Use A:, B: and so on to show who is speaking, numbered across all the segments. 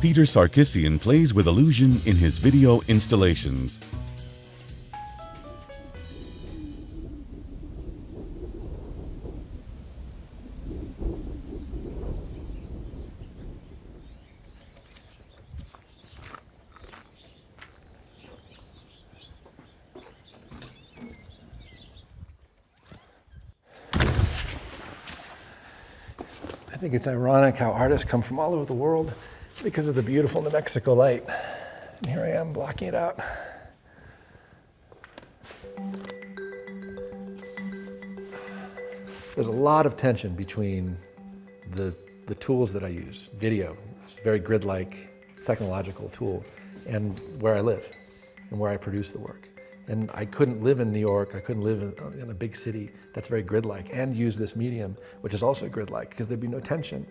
A: Peter Sarkisian plays with illusion in his video installations.
B: I think it's ironic how artists come from all over the world because of the beautiful New Mexico light. And here I am blocking it out. There's a lot of tension between the tools that I use, video, it's a very grid-like technological tool, and where I live and where I produce the work. And I couldn't live in New York, I couldn't live in a big city that's very grid-like and use this medium, which is also grid-like, because there'd be no tension.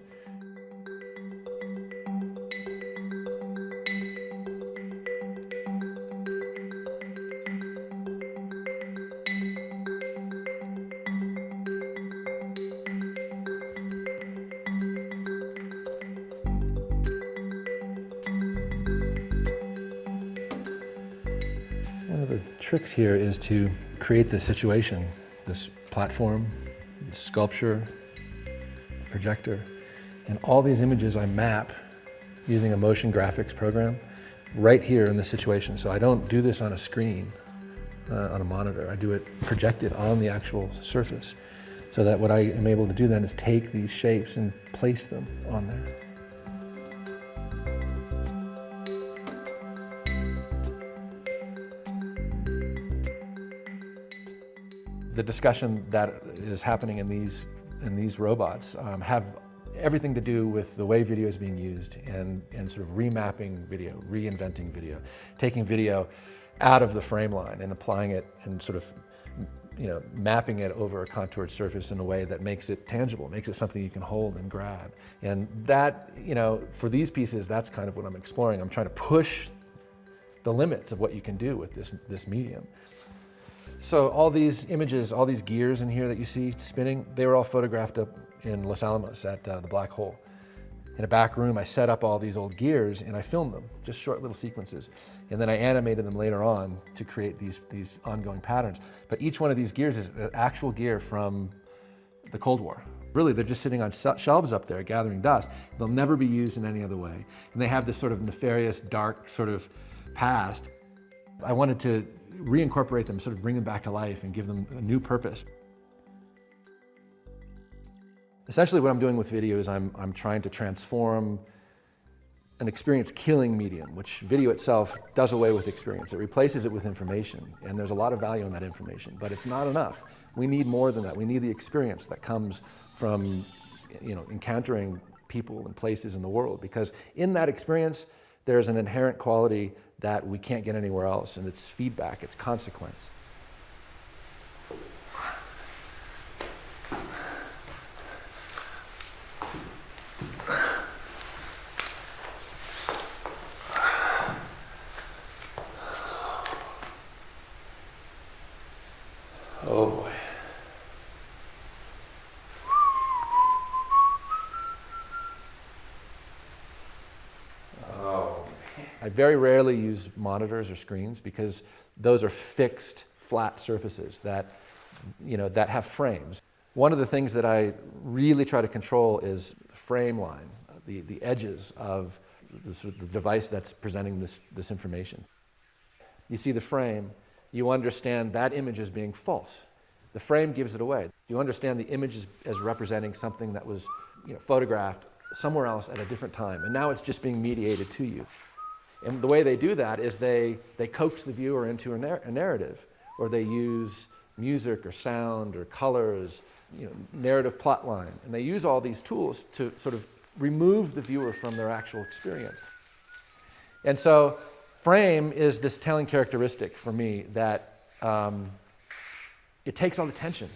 B: One of the tricks here is to create this situation, this platform, this sculpture, projector, and all these images I map using a motion graphics program right here in this situation. So I don't do this on a screen, on a monitor. I do it projected on the actual surface, so that what I am able to do then is take these shapes and place them on there. The discussion that is happening in these robots have everything to do with the way video is being used and sort of remapping video, reinventing video, taking video out of the frame line and applying it and sort of, mapping it over a contoured surface in a way that makes it tangible, makes it something you can hold and grab. And that, for these pieces, that's kind of what I'm exploring. I'm trying to push the limits of what you can do with this medium. So all these images, all these gears in here that you see spinning, they were all photographed up in Los Alamos at the Black Hole. In a back room, I set up all these old gears and I filmed them, just short little sequences. And then I animated them later on to create these ongoing patterns. But each one of these gears is an actual gear from the Cold War. Really, they're just sitting on shelves up there gathering dust. They'll never be used in any other way. And they have this sort of nefarious, dark sort of past. I wanted to reincorporate them, sort of bring them back to life and give them a new purpose. Essentially what I'm doing with video is I'm trying to transform an experience-killing medium, which video itself does away with experience. It replaces it with information, and there's a lot of value in that information, but it's not enough. We need more than that. We need the experience that comes from encountering people and places in the world, because in that experience, there's an inherent quality that we can't get anywhere else, and it's feedback, it's consequence. Oh boy. I very rarely use monitors or screens because those are fixed, flat surfaces that, that have frames. One of the things that I really try to control is the frame line, the edges of the device that's presenting this information. You see the frame, you understand that image as being false. The frame gives it away. You understand the image as representing something that was photographed somewhere else at a different time, and now it's just being mediated to you. And the way they do that is they coax the viewer into a narrative, or they use music or sound or colors, narrative plot line. And they use all these tools to sort of remove the viewer from their actual experience. And so frame is this telling characteristic for me that it takes all the tension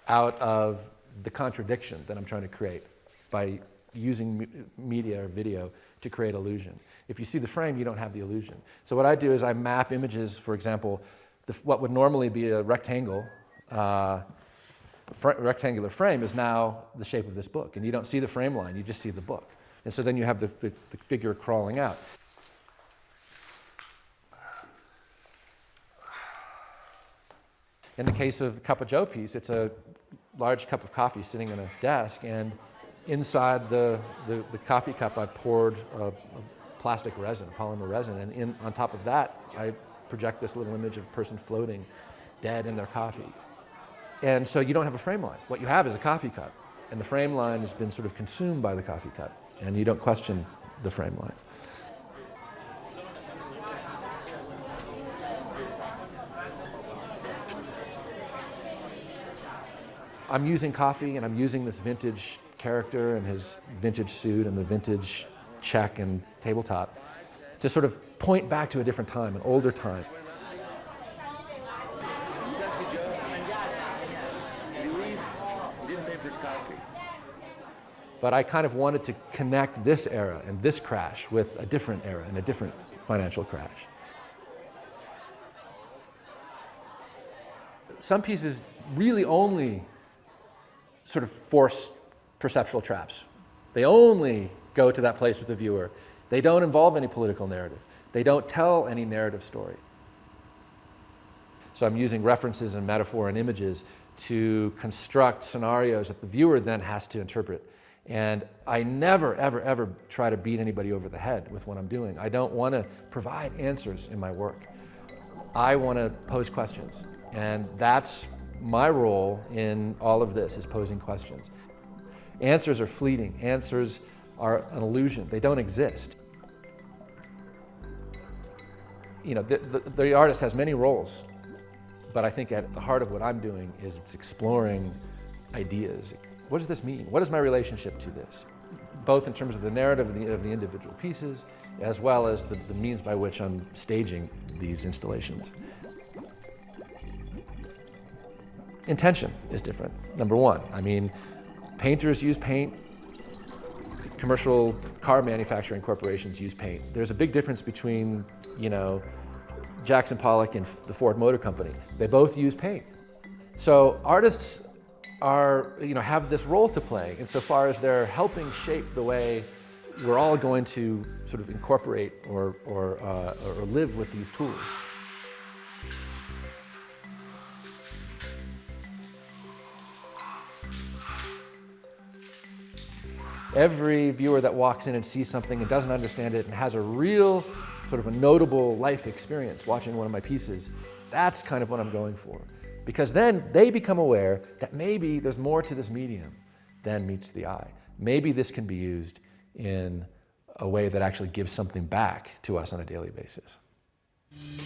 B: out of the contradiction that I'm trying to create by using media or video to create illusion. If you see the frame, you don't have the illusion. So what I do is I map images, for example, what would normally be a rectangle, rectangular frame is now the shape of this book. And you don't see the frame line, you just see the book. And so then you have the figure crawling out. In the case of the Cup of Joe piece, it's a large cup of coffee sitting on a desk, and inside the coffee cup I poured a plastic resin, a polymer resin, and on top of that I project this little image of a person floating dead in their coffee. And so you don't have a frame line. What you have is a coffee cup, and the frame line has been sort of consumed by the coffee cup, and you don't question the frame line. I'm using coffee, and I'm using this vintage character and his vintage suit and the vintage check and tabletop to sort of point back to a different time, an older time. But I kind of wanted to connect this era and this crash with a different era and a different financial crash. Some pieces really only sort of force perceptual traps. They only go to that place with the viewer. They don't involve any political narrative. They don't tell any narrative story. So I'm using references and metaphor and images to construct scenarios that the viewer then has to interpret. And I never, ever, ever try to beat anybody over the head with what I'm doing. I don't want to provide answers in my work. I want to pose questions. And that's my role in all of this, is posing questions. Answers are fleeting. Answers are an illusion. They don't exist. You know, the artist has many roles, but I think at the heart of what I'm doing is it's exploring ideas. What does this mean? What is my relationship to this? Both in terms of the narrative of the individual pieces, as well as the means by which I'm staging these installations. Intention is different, number one. I mean, painters use paint, commercial car manufacturing corporations use paint. There's a big difference between, you know, Jackson Pollock and the Ford Motor Company. They both use paint. So artists are, you know, have this role to play insofar as they're helping shape the way we're all going to sort of incorporate or live with these tools. Every viewer that walks in and sees something and doesn't understand it and has a real sort of a notable life experience watching one of my pieces, that's kind of what I'm going for. Because then they become aware that maybe there's more to this medium than meets the eye. Maybe this can be used in a way that actually gives something back to us on a daily basis.